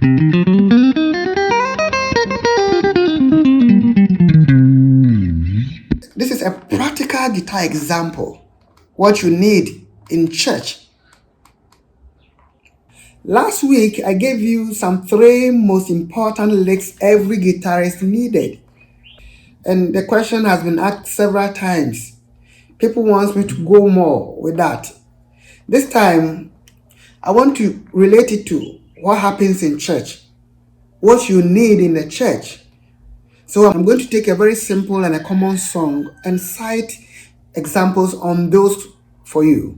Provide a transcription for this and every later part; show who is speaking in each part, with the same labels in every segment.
Speaker 1: This is a practical guitar example, what you need in church. Last week, I gave you some 3 most important licks every guitarist needed. And the question has been asked several times. People want me to go more with that. This time, I want to relate it to what happens in church, what you need in the church. So I'm going to take a very simple and a common song and cite examples on those for you.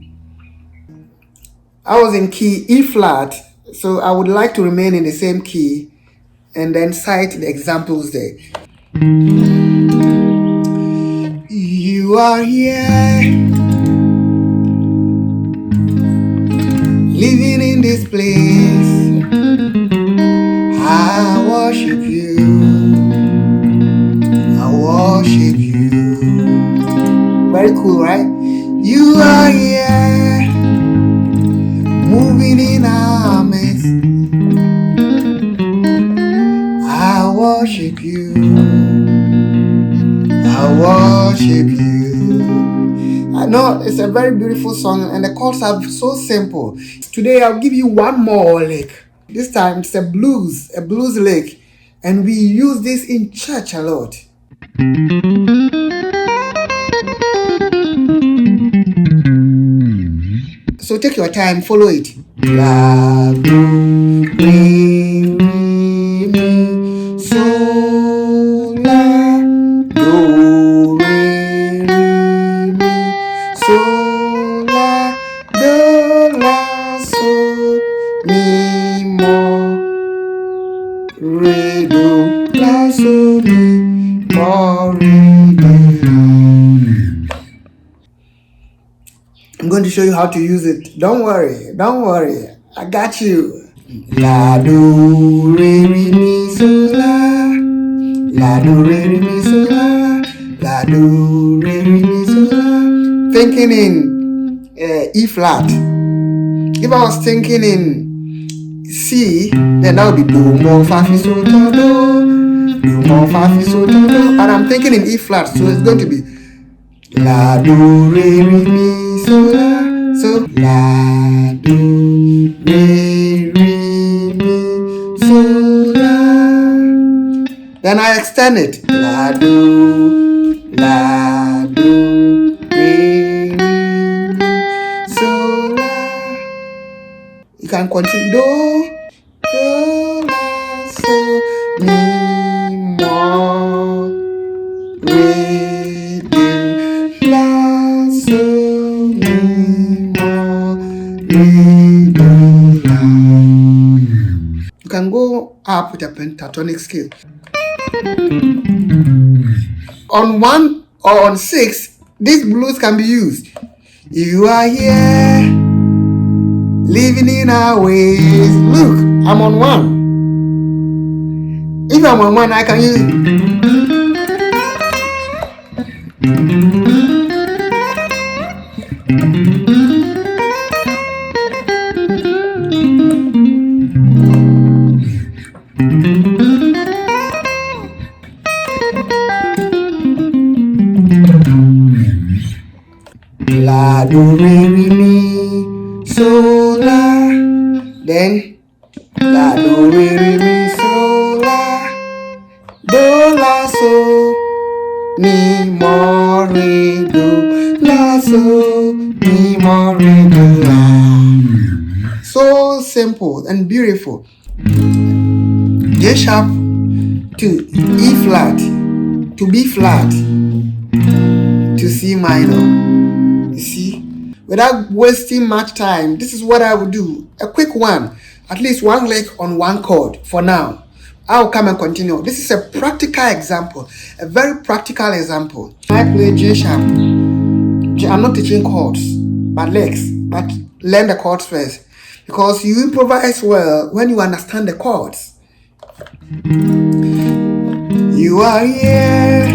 Speaker 1: I was in key E flat, so I would like to remain in the same key and then cite the examples there. You are here, living in this place. I worship you. I worship you. Very cool, right? You are here, moving in our midst. I worship you. I worship you. I know it's a very beautiful song and the chords are so simple. Today I'll give you one more lick. This time it's a blues lick, and we use this in church a lot. So take your time, follow it. La, do, re, mi, so, la, do, re, mi, so, la, do, la, so, mi, mo, re, do, la, so, mi, mo, re, do, la. I'm going to show you how to use it. Don't worry, I got you. La, do, re, mi, so, la. La, do, re, mi, so, la. La, do, re, mi, so, la. Thinking in E flat. If I was thinking in C, then that would be do, mo, fa, fi, so, do, do. Do, mo, fa, fi, so, do, do. And I'm thinking in E flat, so it's going to be la, do, re, mi, so, la. So, la, do, re, mi, so, la. Then I extend it. La, do, re, mi, so, la. You can continue. Do, la, so, mi, mo, re, do, la, so, mi, mo, re, do, la. You can go up with a pentatonic scale. On 1 or on 6, these blues can be used. You are here, living in our ways. Look, I'm on 1. If I'm on 1, I can use it. La, do, re, mi, so, la. Then la, do, re, mi, so, la. Do, la, so, mi, mo, re, do, la, so, mi, mo, re, do, la. So simple and beautiful. G sharp to E flat to B flat to C minor. You see, without wasting much time, this is what I would do. A quick one, at least one lick on one chord for now. I'll come and continue. This is a practical example, a very practical example. I play G sharp. I'm not teaching chords, but licks, but learn the chords first. Because you improvise well when you understand the chords. You are here,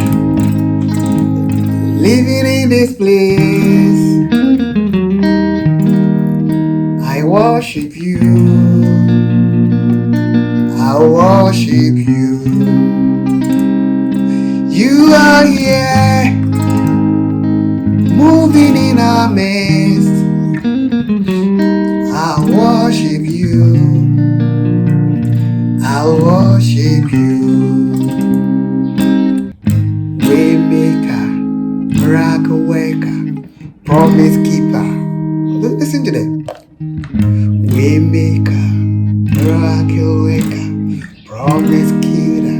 Speaker 1: living in this place. I worship you. I worship you. You are here, moving in our midst. I worship you. I worship you. Waymaker, miracle worker, promise keeper. Listen to them. Waymaker, miracle worker, promise keeper,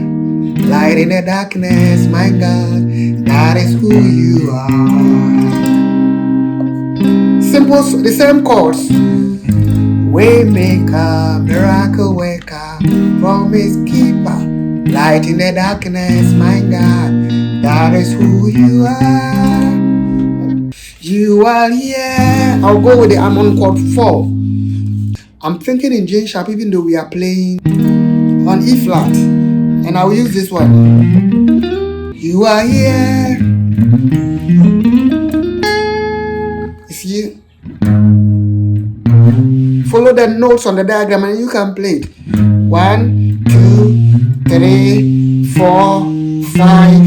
Speaker 1: light in the darkness, my God, that is who you are. Simple, the same chords. Waymaker, miracle worker, promise keeper, light in the darkness, my God, that is who you are. You are here. I'll go with the I'm on chord 4. I'm thinking in G sharp, even though we are playing on E flat, and I will use this one. You are here. You see? Follow the notes on the diagram and you can play it. 1, 2, 3, 4, 5,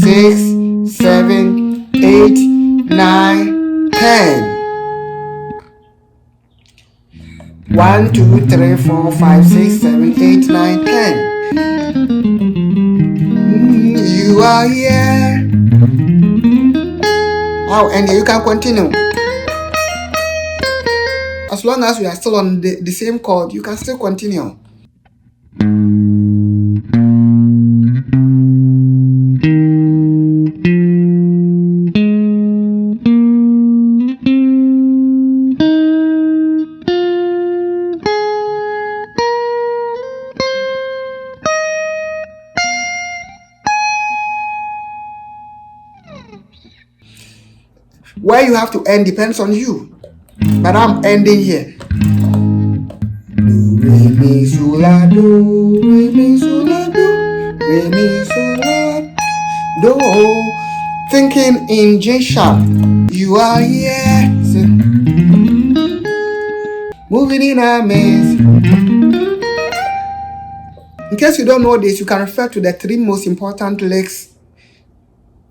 Speaker 1: 6, 7, 8, 9, 10. 1, 2, 3, 4, 5, 6, 7, 8, 9, 10. You are here. Oh, and you can continue. As long as we are still on the same chord, you can still continue. Where you have to end depends on you. But I'm ending here. Do, re, mi, so, la, do, re, mi, so, la, do, re, mi, so, la, do. Thinking in G sharp. You are here. Moving in our midst. In case you don't know this, you can refer to the 3 most important licks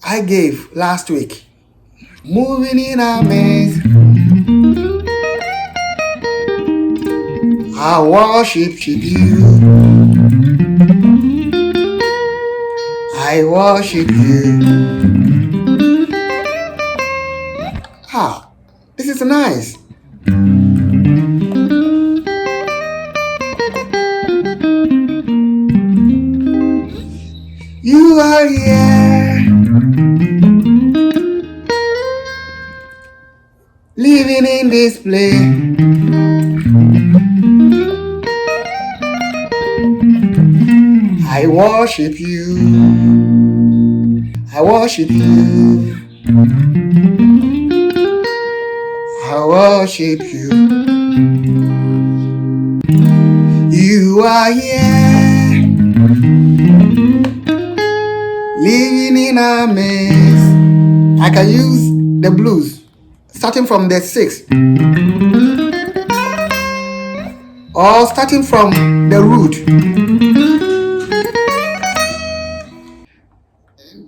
Speaker 1: I gave last week. Moving in our midst. I worship you. I worship you. Ah, this is nice. You are here, living in this place. I worship you. I worship you. I worship you. You are here, living in our midst. I can use the blues starting from the 6 or starting from the root.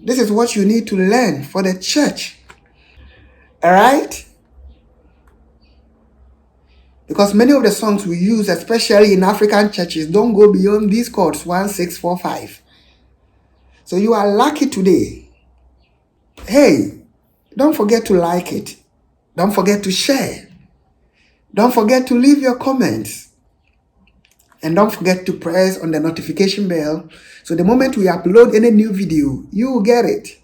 Speaker 1: This is what you need to learn for the church. Alright? Because many of the songs we use, especially in African churches, don't go beyond these chords 1, 6, 4, 5. So you are lucky today. Hey, don't forget to like it. Don't forget to share. Don't forget to leave your comments. And don't forget to press on the notification bell. So the moment we upload any new video, you will get it.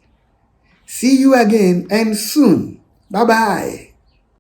Speaker 1: See you again and soon. Bye-bye.